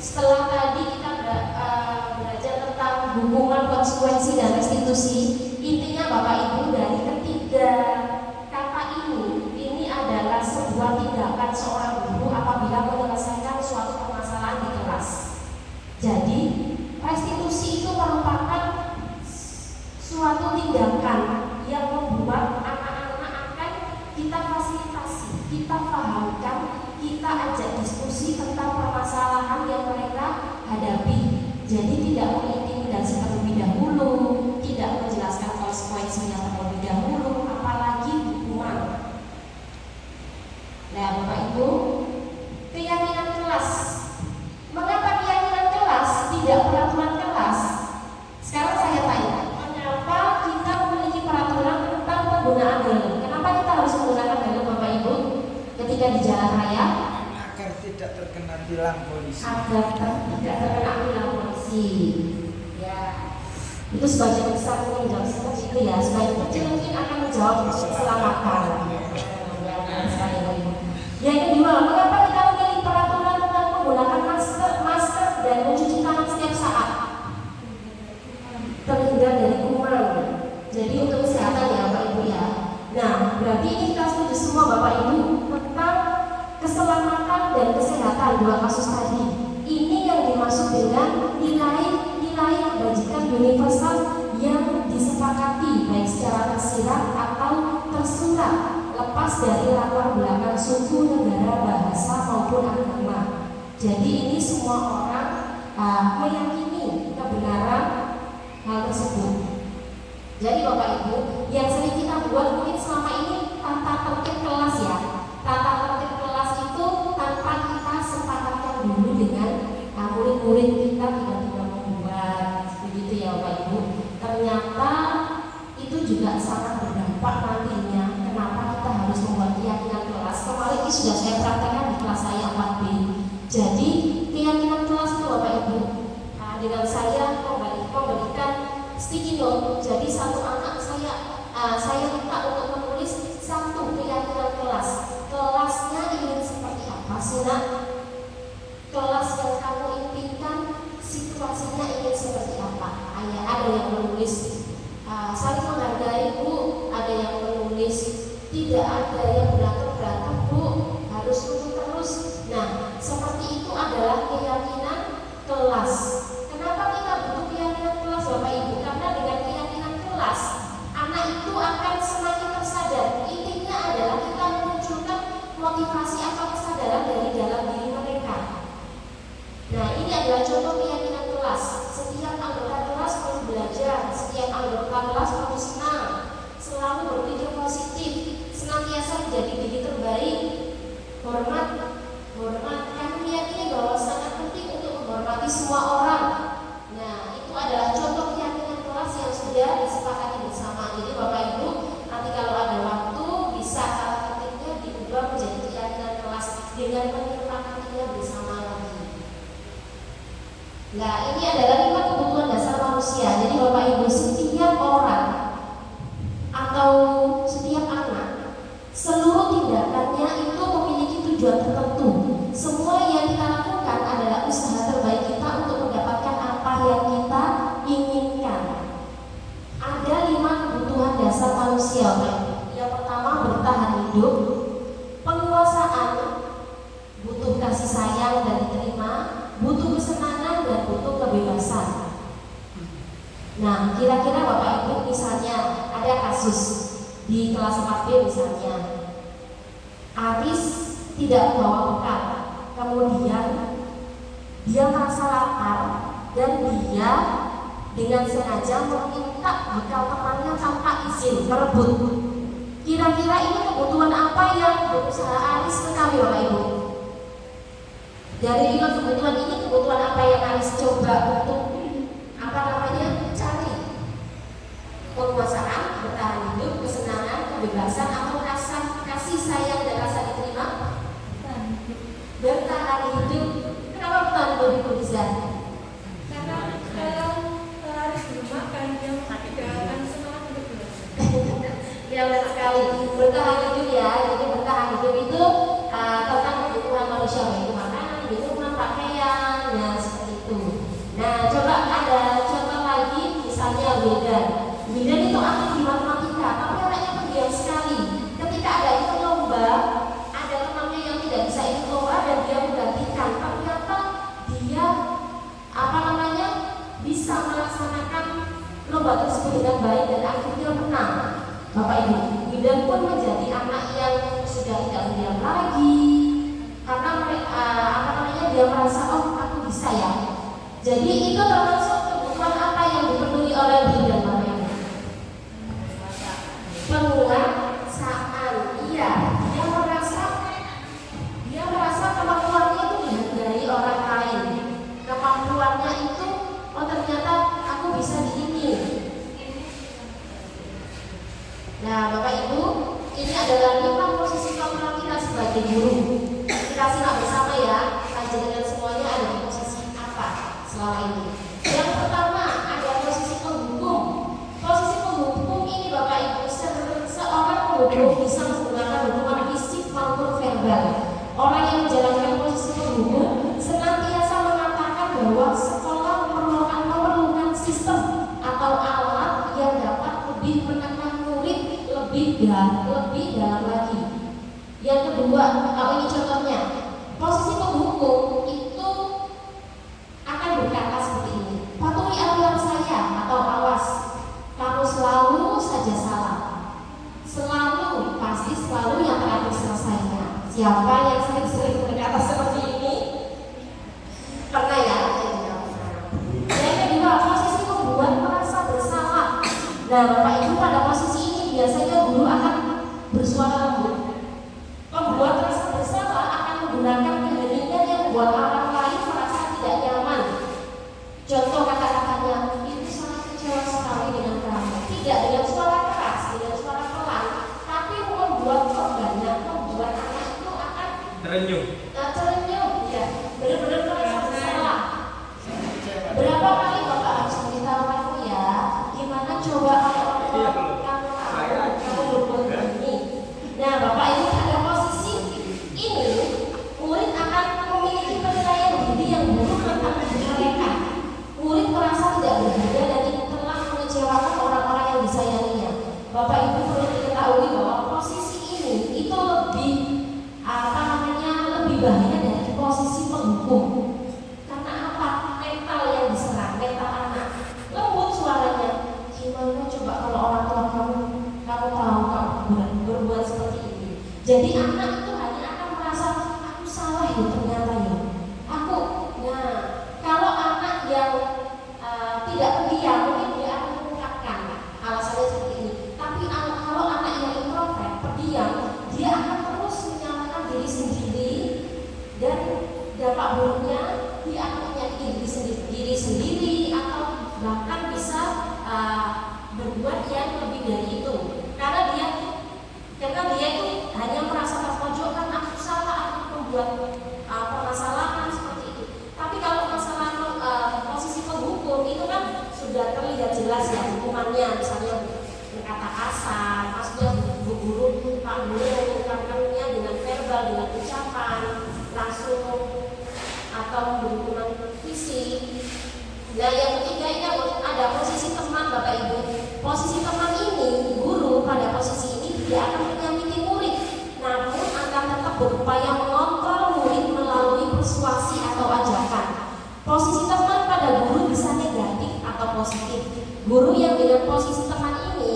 setelah tadi kita belajar tentang hubungan konsekuensi dan restitusi, intinya Bapak Ibu dari ketiga kata ini adalah sebuah tindakan seorang guru apabila menyelesaikan suatu permasalahan di kelas. Jadi restitusi itu merupakan suatu tindakan yang membuat anak-anak akan kita fasilitasi, kita pahamkan, kita ajak diskusi tentang permasalahan yang mereka hadapi. Jadi tidak mengintimidasi terlebih dahulu, tidak menjelaskan konsekuensinya terlebih dahulu, apalagi hukuman. Nah, Bapak Ibu, keyakinan kelas. Mengapa keyakinan kelas tidak peraturan kelas? Sekarang saya tanya, mengapa kita memiliki peraturan tentang penggunaan helm? Kenapa kita harus menggunakan helm, Bapak Ibu, ketika di jalan raya? Agar tidak terkena tilang polisi. Agar tidak terkena tilang polisi. Ya, itu sebagian besar mungkin menjawab seperti itu ya. Sebagian kecil mungkin akan menjawab keselamatan. Yang kedua, mengapa kita memilih peraturan tentang menggunakan masker dan mencuci tangan setiap saat? Terhindar dari kuman. Jadi untuk kesehatan ya Bapak Ibu ya. Nah, berarti ini kita setuju semua Bapak Ibu tentang keselamatan dan kesehatan dua kasus tadi. Ini yang dimaksud dengan nilai kebajikan universal yang disepakati baik secara tersirat atau tersurat, lepas dari latar belakang suku, negara, bahasa maupun agama. Jadi ini semua orang meyakini kebenaran hal tersebut. Jadi Bapak Ibu, yang sering kita buat mungkin selama ini tata tertib kelas ya. Tata tertib kelas itu tanpa kita sepakatkan dulu dengan murid-murid kita tiba-tiba membuat begitu ya Bapak Ibu. Ternyata itu juga sangat berdampak nantinya. Kenapa kita harus membuat keyakinan kelas? Kemarin ini sudah saya praktekkan di kelas saya 4B. Jadi keyakinan kelas itu Bapak Ibu, dengan saya memberikan sticky note. Jadi satu anak saya minta untuk menulis satu keyakinan kelas. Kelasnya ingin seperti apa sih nak? Kelas yang kamu impikan situasinya ingin seperti apa? Ada yang menulis saling menghargai Bu, ada yang menulis tidak ada yang berantem Bu, harus rukun terus. Nah, seperti itu adalah keyakinan kelas. Kenapa kita butuh keyakinan kelas Bapak Ibu? Karena dengan keyakinan kelas, anak itu akan semakin tersadar. Intinya adalah kita memunculkan motivasi atau kesadaran dari dalam diri mereka. Nah, ini adalah contoh keyakinan kelas. Setiap anggota kelas perlu belajar, setiap anggota kelas perlu senang, selalu berpikir positif, senantiasa menjadi diri terbaik, hormat. Kami meyakini bahwa sangat penting untuk menghormati semua orang. Nah, itu adalah contoh keyakinan kelas yang sudah disepakati bersama. Jadi Bapak Ibu, nanti kalau ada waktu bisa cara tertibnya diubah menjadi keyakinan kelas dengan menyepakatinya bersama lagi. Nah, ini adalah 5 kebutuhan dasar manusia. Jadi Bapak Ibu, setiap orang atau setiap anak, seluruh tindakannya itu memiliki tujuan tertentu. Semua yang kita lakukan adalah usaha terbaik kita untuk mendapatkan apa yang kita inginkan. Ada 5 kebutuhan dasar manusia. Yang pertama, bertahan hidup, penguasaan, butuh kasih sayang dan diterima, butuh kesenangan dan butuh kebebasan. Nah, kira-kira Bapak Ibu misalnya ada kasus di kelas 4B misalnya, Aris tidak membawa bekal, kemudian dia merasa lapar dan dia dengan sengaja meminta bekal temannya tanpa izin, merebut. Kira-kira ini kebutuhan apa yang berusaha Aris sekali Bapak Ibu? Dari 5 kebutuhan ini, kebutuhan apa yang Aris coba untuk cari? Penguasaan, bertahan hidup, kesenangan, kebebasan, atau rasa kasih sayang dan rasa diterima? Bertahan hidup. Kenapa bertahan hidup Ibu Rizal? Karena kalau harus dimakan yang tidak akan semangat hidup. Ya benar sekali. Bertahan hidup ya. Jadi bertahan hidup itu tentang kebutuhan manusia, yaitu makanan, minuman, pakaian, dan bisa melaksanakan lomba tersebut dengan baik dan akhirnya menang, Bapak Ibu, dan pun menjadi anak yang sudah tidak berdiam lagi karena dia merasa oh aku bisa ya. Jadi itu termasuk kebutuhan apa yang dipenuhi oleh diri dan Bapak Ibu? Penguasaan. Iya, dia merasa kemampuannya itu dihargai orang lain. Kemampuannya itu oh ternyata aku bisa di ini. Nah, Bapak Ibu, ini adalah 5 posisi kontrol kita sebagai guru. Kita simak bersama ya, dengan semuanya ada di posisi apa selama ini. Yang pertama ada posisi penghukum. Posisi penghukum ini Bapak Ibu, seorang penghukum bisa menggunakan hukuman fisik maupun verbal. Orang yang menjalankan posisi penghukum senantiasa mengatakan bahwa sekolah memerlukan sistem atau alat yang dapat lebih menekan murid lebih dalam lagi. Yang kedua, ini contohnya, posisi penghukum itu akan berkata seperti ini: patuhi aturan saya atau awas, kamu selalu saja salah. Selalu, pasti selalu yang terakhir selesainya. Siapa yang sering berkata seperti ini? Pernah ya? Yang kedua, posisi membuat merasa bersalah. Nah, Bapak Ibu, pada posisi ini biasanya guru akan bersuara lembut. Membuat rasa bersalah akan menggunakan keheningan yang membuat orang lain merasa tidak nyaman. Contoh kata-katanya, itu sangat kecewa sekali dengan kamu. Tidak dengan suara keras, dengan suara pelan, tapi membuat korbannya, membuat anak itu akan terenyuh, ya, benar-benar merasa bersalah. Berapa kali Bapak harus memberitahu kamu ya, gimana coba kalau kamu berbuat begini. Nah, Bapak Ibu, pada posisi ini murid akan memiliki penilaian diri yang buruk tentang mereka. Murid merasa tidak berharga dan telah mengecewakan orang-orang yang disayanginya. Bapak Ibu perlu diketahui bahwa posisi ini itu lebih bahaya dari posisi penghukum. Karena apa? Mental yang diserang, mental anak. Lembut suaranya. Gimana coba kalau orang tua kamu tahu kamu berbuat seperti ini. Jadi anak itu hanya akan merasa aku salah ya ternyata ya. Nah kalau anak yang tidak pendiam mungkin dia akan mengungkapkan alasannya seperti ini. Tapi kalau anak yang introvert, pendiam, dia akan terus menyalahkan diri sendiri. Dan dampak buruknya dia akan menyakiti diri sendiri atau bahkan bisa berbuat yang lebih dari itu karena dia itu hanya merasa terpojokkan, aku salah, aku membuat permasalahan seperti itu. Tapi kalau masalah posisi penghukum itu kan sudah terlihat jelas ya hukumannya, misalnya berkata kasar, maksudnya guru mengungkapkannya dengan verbal, dengan ucapan langsung atau berhubungan fisik. Nah yang ketiga ini ada posisi teman Bapak Ibu. Posisi teman ini, guru pada posisi ini tidak akan menyakiti murid, namun akan tetap berupaya mengontrol murid melalui persuasi atau ajakan. Posisi teman pada guru bisa negatif atau positif. Guru yang dengan posisi teman ini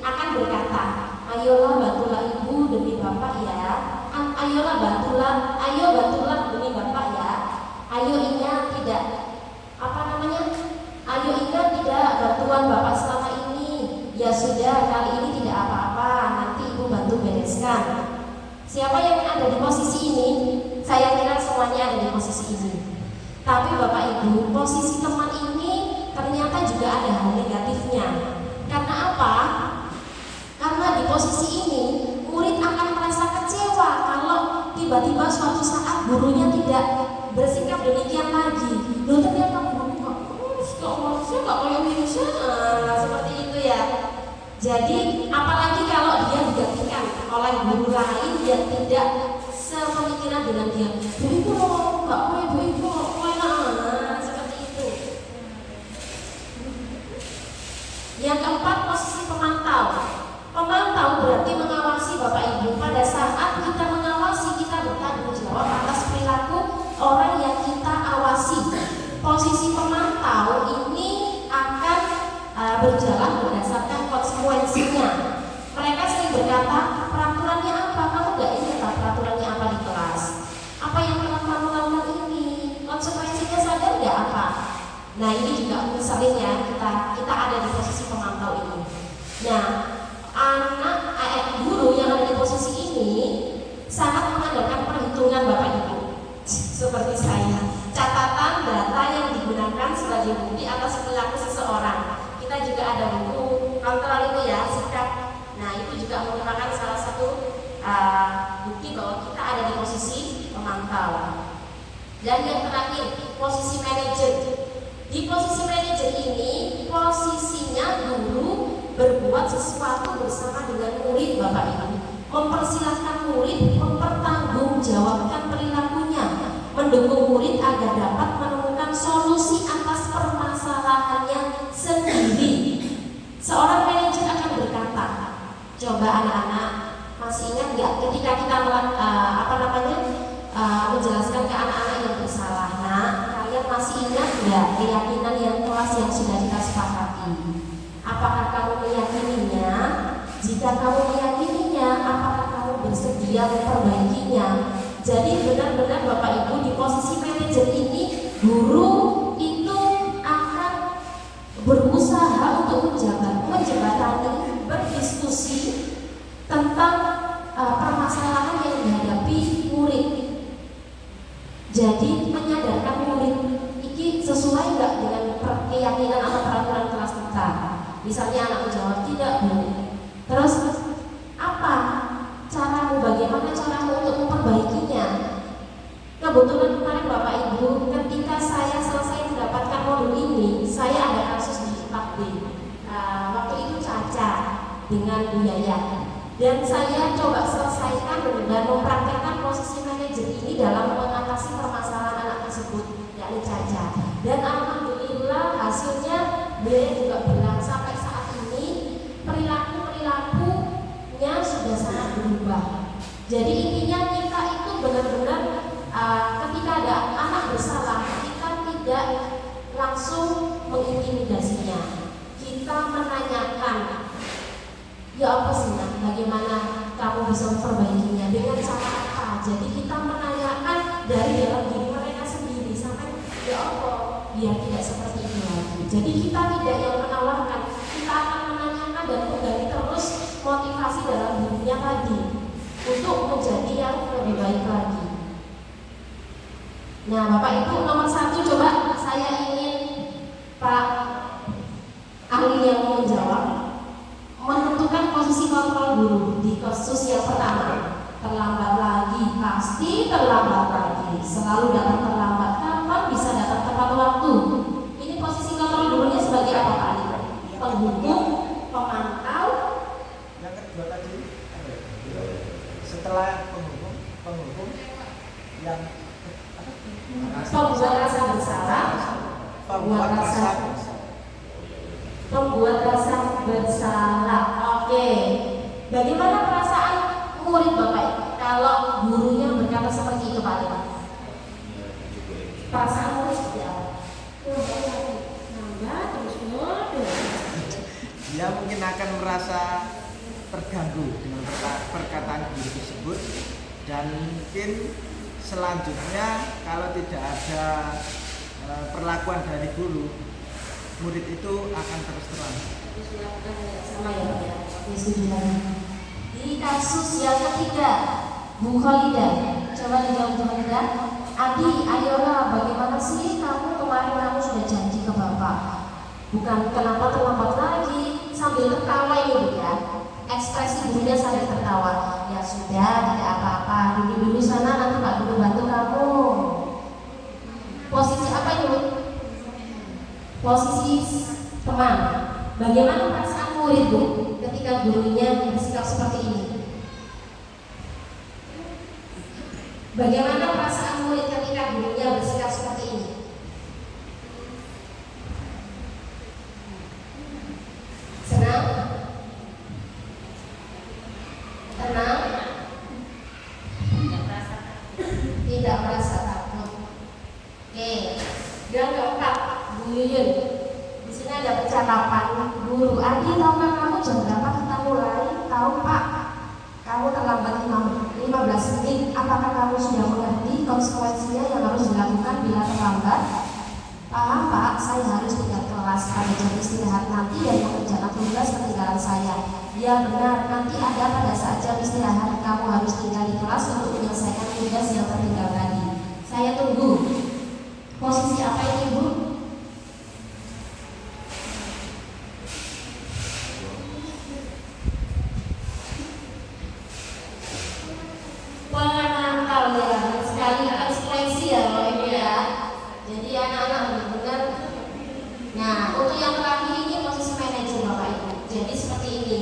akan berkata, ayolah bantulah ibu demi bapak ya. Ayo bantulah demi bapak ya. Ayo ingat tidak bantuan bapak selama ini. Ya sudah, kali ini tidak apa-apa, nanti ibu bantu bereskan. Siapa yang ada di posisi ini? Saya kira semuanya ada di posisi ini. Tapi Bapak Ibu, posisi teman ini ternyata juga ada hal negatifnya. Karena apa? Karena di posisi ini murid akan merasa kecewa kalau tiba-tiba suatu saat gurunya tidak bersikap demikian lagi. Loh ternyata guru kok kayak bisa seperti itu ya. Jadi apalagi kalau dia digantikan oleh guru lain yang tidak sepemikiran dengan dia. Bu Ibu, Mbak Bu Ibu, seperti itu. Yang keempat, posisi pemantau. Pemantau berarti mengawasi Bapak Ibu. Pada saat kita mengawasi, kita bertanggung jawab atas perilaku orang yang kita awasi. Posisi pemantau ini ternyata peraturannya apa? Kamu nggak ingat peraturannya apa di kelas? Apa yang telah kamu lakukan ini? Konsekuensinya sadar nggak apa? Nah ini juga sering ya kita ada di posisi pemantau ini. Nah guru yang ada di posisi ini sangat mengandalkan perhitungan Bapak Ibu. Seperti saya, catatan data yang digunakan sebagai bukti atas perilaku seseorang. Kita juga ada buku kontrol itu ya, sikap. Nah itu juga merupakan salah satu bukti bahwa kita ada di posisi pemantau. Dan yang terakhir, posisi manajer. Di posisi manajer ini, posisinya guru berbuat sesuatu bersama dengan murid Bapak Ibu, mempersilahkan murid mempertanggungjawabkan perilakunya, mendukung murid agar dapat menemukan solusi atas permasalahannya sendiri. Seorang manajer akan berkata, coba anak-anak masih ingat nggak ketika kita menjelaskan ke anak-anak yang bersalah? Nah, kalian masih ingat nggak keyakinan yang kelas yang sudah kita sepakati? Apakah kamu meyakininya? Jika kamu meyakininya, apakah kamu bersedia memperbaikinya? Jadi benar-benar Bapak Ibu di posisi manajer ini, guru itu akan berusaha untuk menjembatani, berdiskusi tentang permasalahan yang dihadapi murid. Jadi menyadarkan murid ini sesuai nggak dengan keyakinan atau peraturan kelas kita. Misalnya anak menjawab tidak Bu. Terus apa caramu? Bagaimana caramu untuk memperbaikinya? Kebetulan kemarin Bapak Ibu, ketika saya selesai mendapatkan modul ini, saya ada kasus di Takdir. Waktu itu Caca dengan biaya. Dan saya coba selesaikan dan mempraktekkan posisi manajer ini dalam mengatasi permasalahan anak tersebut, yakni Caca. Dan alhamdulillah hasilnya beliau juga bilang sampai saat ini perilakunya sudah sangat berubah. Jadi intinya kita itu benar-benar ketika ada anak bersalah, kita tidak langsung mengintimidasinya. Kita menanyakan, ya apa sih nak, bagaimana kamu bisa memperbaikinya, dengan cara apa? Jadi kita menanyakan dari dalam diri mereka sendiri sampai ya apa biar tidak seperti itu lagi. Jadi kita tidak yang menawarkan, kita akan menanyakan dan menggali terus motivasi dalam dirinya tadi untuk menjadi yang lebih baik lagi. Nah Bapak Ibu, nomor 1 coba saya ingin Pak ahli yang mau menjawab, menentukan posisi kontrol guru di kasus yang pertama. Terlambat lagi, pasti terlambat lagi, selalu datang terlambat. Kapan bisa datang tepat waktu? Ini posisi kontrol gurunya sebagai apa Pak Ali? Penghukum, pemantau. Yang kedua tadi setelah penghukum yang pembuat rasa bersalah, membuat rasa bersalah. Oke. Bagaimana perasaan murid Bapak kalau gurunya berkata seperti itu Pak? Perasaan murid seperti apa? Nambah terus dia mungkin akan merasa terganggu dengan perkataan guru tersebut, dan mungkin selanjutnya kalau tidak ada perlakuan dari guru, murid itu akan terus terang. Sama ya Pak ya. Di kasus yang ketiga, Bu Khalidah, coba dijawab Bu Khalidah. Adi, ayolah, bagaimana sih kamu kemarin kamu sudah janji ke Bapak? Bukan kenapa terlambat lagi, sambil tertawa ini Bu ya. Ekspresi gurunya sambil tertawa. Ya sudah, tidak apa-apa. Dulu sana nanti Pak Guru bantu kamu. Posisi apa itu? Posisi teman. Bagaimana perasaan murid Bu ketika gurunya bersikap seperti ini? Bagaimana perasaan murid ketika gurunya bersikap seperti ini? Senang? Tenang? Tidak merasa takut. Oke. Yang keempat, Bu Yuyun. Di sini ada percakapan guru. Adi, tahukah kamu jam berapa kita mulai? Tahu Pak? kamu terlambat 15 menit. Apakah kamu sudah mengerti konsekuensinya yang harus dilakukan bila terlambat? Paham Pak, saya harus tinggal kelas pada jam istirahat nanti dan mengerjakan tugas ketinggalan saya. Ya benar, nanti ada pada saat jam istirahat kamu harus tinggal di kelas untuk menyelesaikan tugas yang tertinggal tadi. Saya tunggu. Posisi apa ini Bu? Pengantar ya, sekali ekspresi ya Bapak Ibu ya. Jadi anak-anak benar-benar. Nah, untuk yang terakhir ini posisi manajer Bapak Ibu. Jadi seperti ini.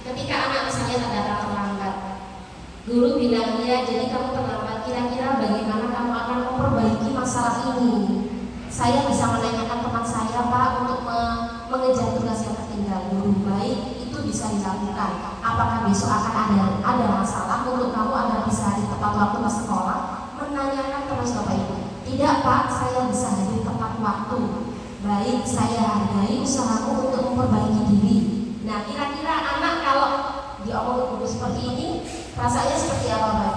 Ketika anak misalnya datang terlambat, guru bilang ya, jadi kamu terlambat. Kira-kira bagaimana kamu akan memperbaiki masalah ini? Saya bisa menanyakan teman saya Pak untuk mengejar tugas yang tertinggal. Guru baik, itu bisa dilakukan. Apakah besok akan ada masalah untuk kamu agar bisa hadir tepat waktu ke sekolah? Menanyakan terus Bapak Ibu. Tidak Pak, saya bisa hadir tepat waktu. Baik, saya hargai usahamu untuk memperbaiki diri. Nah, kira-kira anak kalau diomong guru seperti ini, rasanya seperti apa Pak?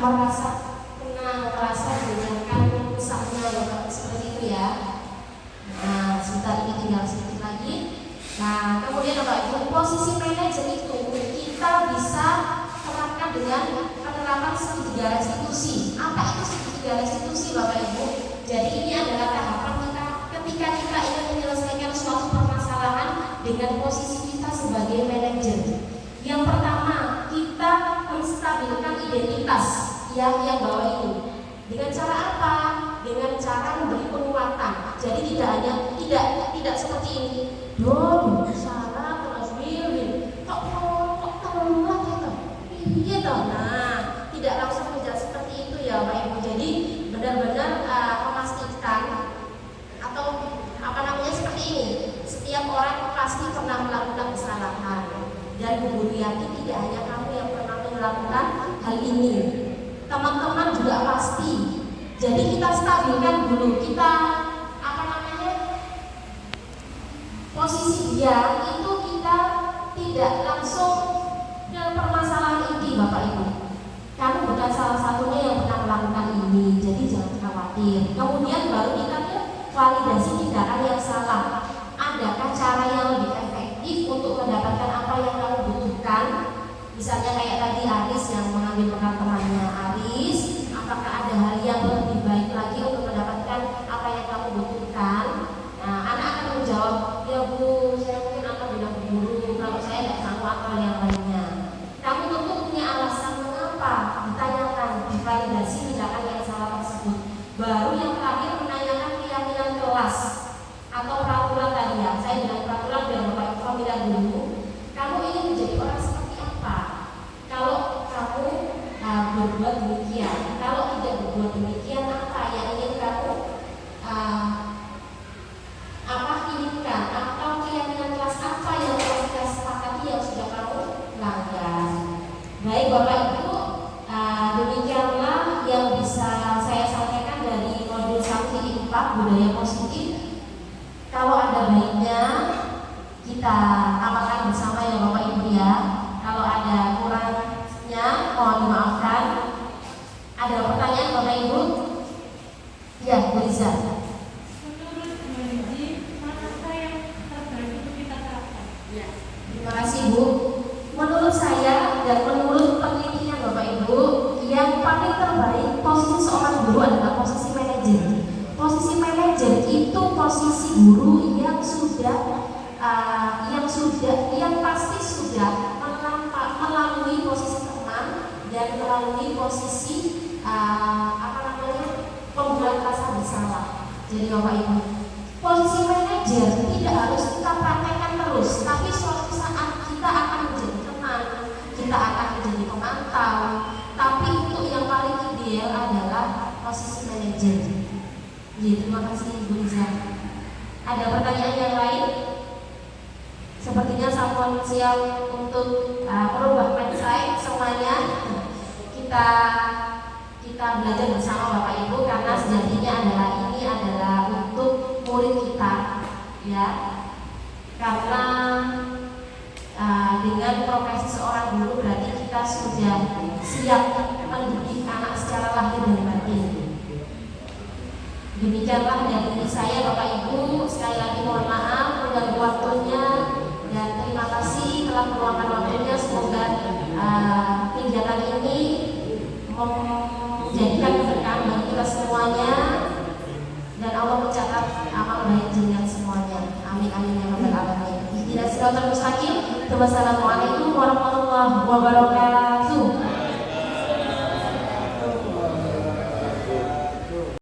Merasa mendengarkan usahanya Bapak seperti itu ya. Nah, sebentar ini tinggal sedikit lagi. Nah, kemudian Bapak Ibu, posisi manajer itu kita bisa terapkan dengan penerapan segitiga restitusi. Apa itu segitiga restitusi Bapak Ibu? Jadi ini adalah tahapan kita ketika kita ingin menyelesaikan suatu permasalahan dengan posisi kita sebagai manajer. Yang pertama, kita menstabilkan identitas yang bawa itu. Dengan cara apa? Dengan cara memberi penguatan. Jadi tidak seperti ini. Don, salah terus Wilwin. Kok telat gitu. Gitu. Nah, tidak langsung menjadi seperti itu ya Pak Ibu. Jadi benar-benar memastikan atau apa namanya seperti ini. Setiap orang pasti pernah melakukan kesalahan. Dan Bu Yati tidak hanya kamu yang pernah melakukan hal ini. Teman-teman juga pasti. Jadi kita stabilkan dulu, kita apa namanya posisi dia itu kita tidak langsung ke permasalahan inti Bapak Ibu. Kamu bukan salah satunya yang pernah melakukan ini, jadi jangan khawatir. Kemudian baru kita ke validasi tindakan yang salah. Adakah cara yang lebih efektif untuk mendapatkan apa yang kamu butuhkan? Misalnya kayak tadi Aris yang mengambil peran temannya Aris, apakah ada hal yang lebih baik lagi untuk mendapatkan apa yang kamu butuhkan? Nah, anak akan menjawab, ya Bu, saya mungkin akan bilang ke guru kalau saya tidak sanggup atau yang lainnya. Kamu tentu punya alasan mengapa, ditanyakan, divalidasi tindakan yang salah tersebut. Baru yang terakhir menanyakan keyakinan kelas atau peraturan tadi ya. Saya bilang peraturan biar Bapak Ibu familiar dulu. Kamu ingin menjadi orang seperti apa? Kalau kamu berbuat demikian, kalau tidak berbuat demikian, apa yang ingin kamu inginkan? Atau keyakinan kelas apa yang kita sepakati yang sudah kamu langgar? Baik Bapak Ibu, demikianlah yang bisa saya sampaikan dari modul 1.4 budaya positif. Kalau ada baiknya kita amalkan bersama ya Bapak Ibu ya. Kalau ada kurangnya mohon dimaafkan. Ada pertanyaan Bapak Ibu? Ya, Bu Liza. Menurut Manji, mana yang terbaik untuk kita terapkan? Ya. Terima kasih Bu. Menurut saya dan menurut penelitian Bapak Ibu, yang paling terbaik posisi seorang guru adalah posisi manajer. Posisi manajer itu posisi guru yang pasti sudah melalui posisi teman dan melalui posisi pembuat rasa bersalah. Jadi Bapak Ibu, posisi manajer tidak harus kita praktekkan terus, tapi suatu saat kita akan menjadi teman, kita akan menjadi pemantau. Tapi untuk yang paling ideal adalah posisi manajer. Jadi terima kasih Bu Liza. Ada pertanyaan yang lain? Sepertinya satuan siap untuk merubah mindset semuanya. Kita belajar bersama Bapak Ibu karena sejatinya ini adalah untuk murid kita, ya. Karena dengan profesi seorang guru berarti kita sudah siap mendidik anak secara lahir dan batin. Demikianlah dari saya Bapak Ibu, sekali lagi mohon maaf mengganggu waktunya dan terima kasih telah meluangkan waktunya. Semoga kegiatan ini menjadikan berkah bagi kita semuanya dan Allah mencatat amal baik jenengan semuanya. Amin amin ya rabbal alamin. Ihdinas siratal mustaqim. Wassalamualaikum warahmatullahi wabarakatuh.